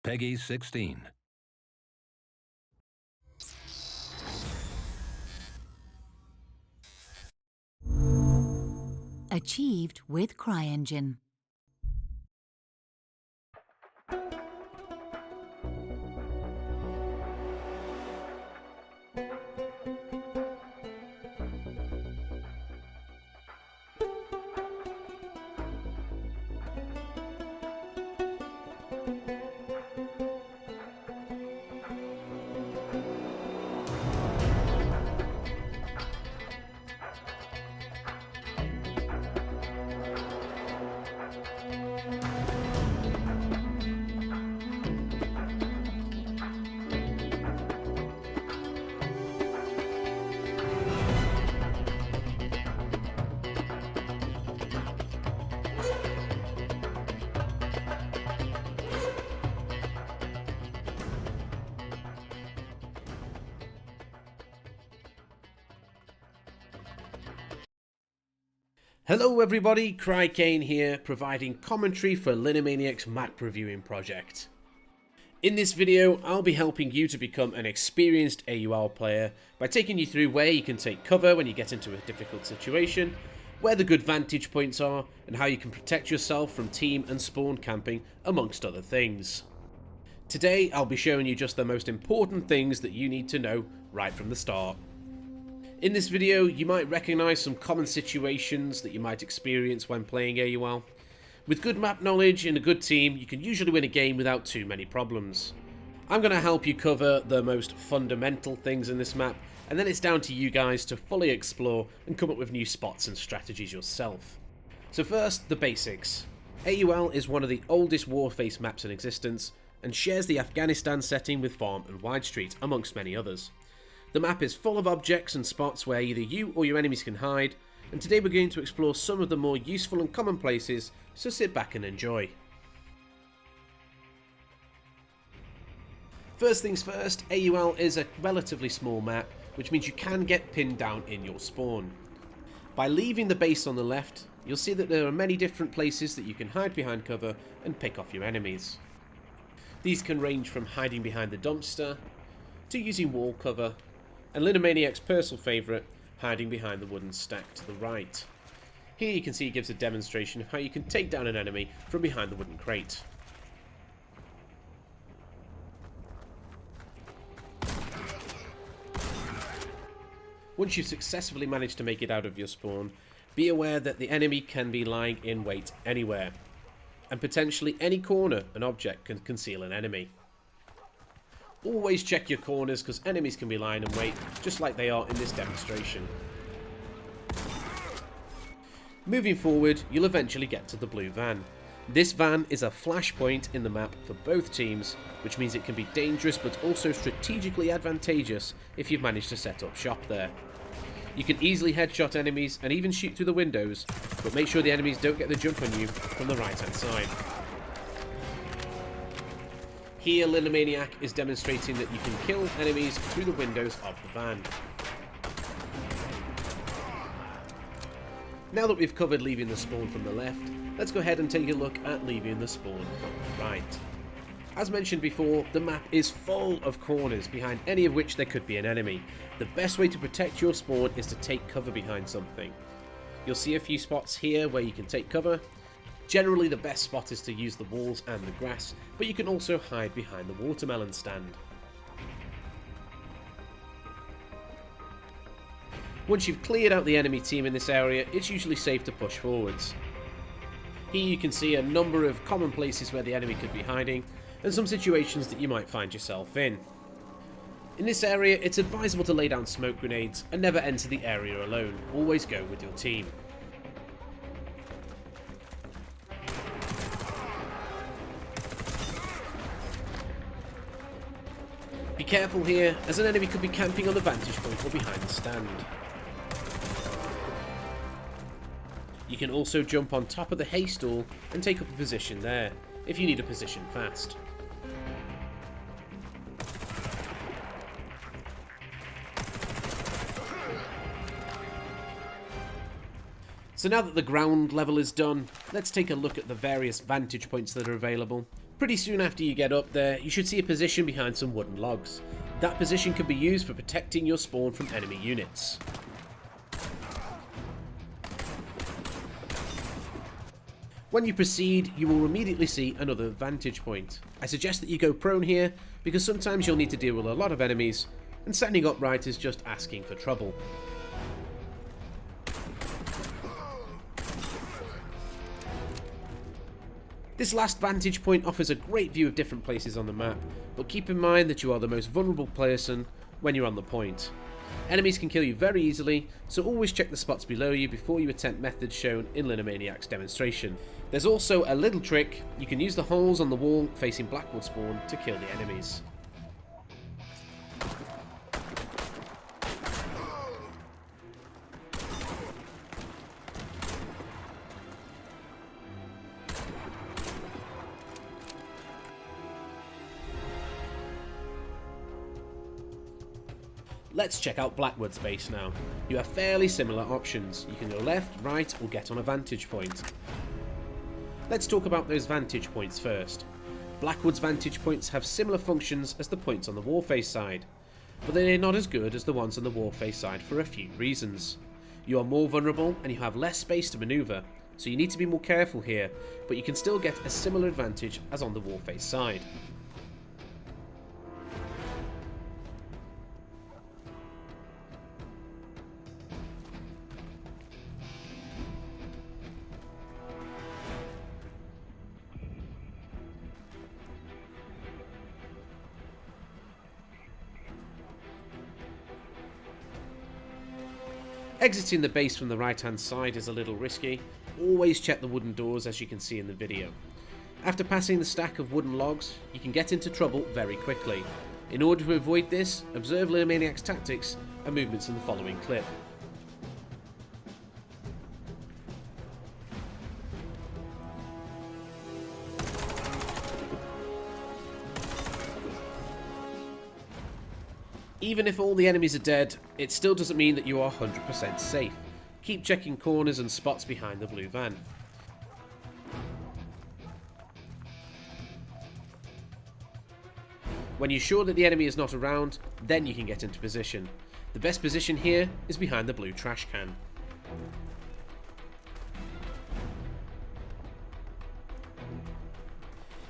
Peggy 16. Achieved with CryEngine. Hello everybody, Crykane here, providing commentary for Linomaniac's map reviewing project. In this video, I'll be helping you to become an experienced AUL player by taking you through where you can take cover when you get into a difficult situation, where the good vantage points are, and how you can protect yourself from team and spawn camping, amongst other things. Today, I'll be showing you just the most important things that you need to know right from the start. In this video, you might recognise some common situations that you might experience when playing AUL. With good map knowledge and a good team, you can usually win a game without too many problems. I'm going to help you cover the most fundamental things in this map, and then it's down to you guys to fully explore and come up with new spots and strategies yourself. So first, the basics. AUL is one of the oldest Warface maps in existence, and shares the Afghanistan setting with Farm and Wide Street, amongst many others. The map is full of objects and spots where either you or your enemies can hide, and today we're going to explore some of the more useful and common places, so sit back and enjoy. First things first, AUL is a relatively small map, which means you can get pinned down in your spawn. By leaving the base on the left, you'll see that there are many different places that you can hide behind cover and pick off your enemies. These can range from hiding behind the dumpster, to using wall cover, and Linomaniac's personal favourite, hiding behind the wooden stack to the right. Here you can see it gives a demonstration of how you can take down an enemy from behind the wooden crate. Once you've successfully managed to make it out of your spawn, be aware that the enemy can be lying in wait anywhere, and potentially any corner an object can conceal an enemy. Always check your corners because enemies can be lying in wait, just like they are in this demonstration. Moving forward, you'll eventually get to the blue van. This van is a flashpoint in the map for both teams, which means it can be dangerous but also strategically advantageous if you've managed to set up shop there. You can easily headshot enemies and even shoot through the windows, but make sure the enemies don't get the jump on you from the right hand side. Here, Linomaniac is demonstrating that you can kill enemies through the windows of the van. Now that we've covered leaving the spawn from the left, let's go ahead and take a look at leaving the spawn from the right. As mentioned before, the map is full of corners, behind any of which there could be an enemy. The best way to protect your spawn is to take cover behind something. You'll see a few spots here where you can take cover. Generally, the best spot is to use the walls and the grass, but you can also hide behind the watermelon stand. Once you've cleared out the enemy team in this area, it's usually safe to push forwards. Here you can see a number of common places where the enemy could be hiding, and some situations that you might find yourself in. In this area, it's advisable to lay down smoke grenades and never enter the area alone. Always go with your team. Be careful here, as an enemy could be camping on the vantage point or behind the stand. You can also jump on top of the hay stall and take up a position there, if you need a position fast. So now that the ground level is done, let's take a look at the various vantage points that are available. Pretty soon after you get up there, you should see a position behind some wooden logs. That position can be used for protecting your spawn from enemy units. When you proceed, you will immediately see another vantage point. I suggest that you go prone here, because sometimes you'll need to deal with a lot of enemies, and standing upright is just asking for trouble. This last vantage point offers a great view of different places on the map, but keep in mind that you are the most vulnerable person when you're on the point. Enemies can kill you very easily, so always check the spots below you before you attempt methods shown in Linomaniac's demonstration. There's also a little trick: you can use the holes on the wall facing Blackwood spawn to kill the enemies. Let's check out Blackwood's base now. You have fairly similar options. You can go left, right, or get on a vantage point. Let's talk about those vantage points first. Blackwood's vantage points have similar functions as the points on the Warface side, but they are not as good as the ones on the Warface side for a few reasons. You are more vulnerable and you have less space to maneuver, so you need to be more careful here, but you can still get a similar advantage as on the Warface side. Exiting the base from the right hand side is a little risky. Always check the wooden doors, as you can see in the video. After passing the stack of wooden logs, you can get into trouble very quickly. In order to avoid this, observe Linomaniac's tactics and movements in the following clip. Even if all the enemies are dead, it still doesn't mean that you are 100% safe. Keep checking corners and spots behind the blue van. When you're sure that the enemy is not around, then you can get into position. The best position here is behind the blue trash can.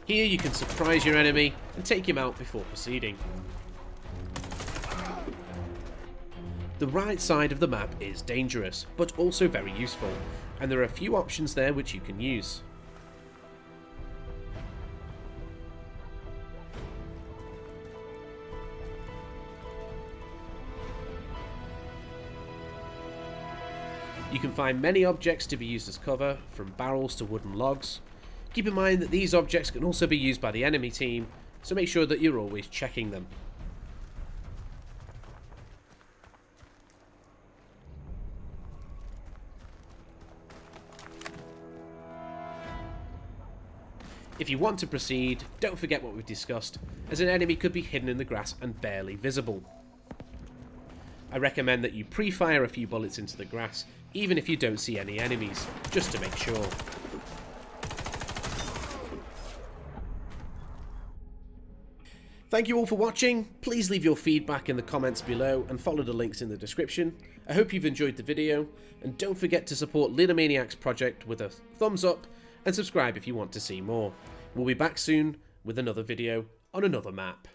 Here you can surprise your enemy and take him out before proceeding. The right side of the map is dangerous, but also very useful, and there are a few options there which you can use. You can find many objects to be used as cover, from barrels to wooden logs. Keep in mind that these objects can also be used by the enemy team, so make sure that you're always checking them. If you want to proceed, don't forget what we've discussed, as an enemy could be hidden in the grass and barely visible. I recommend that you pre-fire a few bullets into the grass, even if you don't see any enemies, just to make sure. Thank you all for watching. Please leave your feedback in the comments below and follow the links in the description. I hope you've enjoyed the video, and don't forget to support Linomaniac's project with a thumbs up and subscribe if you want to see more. We'll be back soon with another video on another map.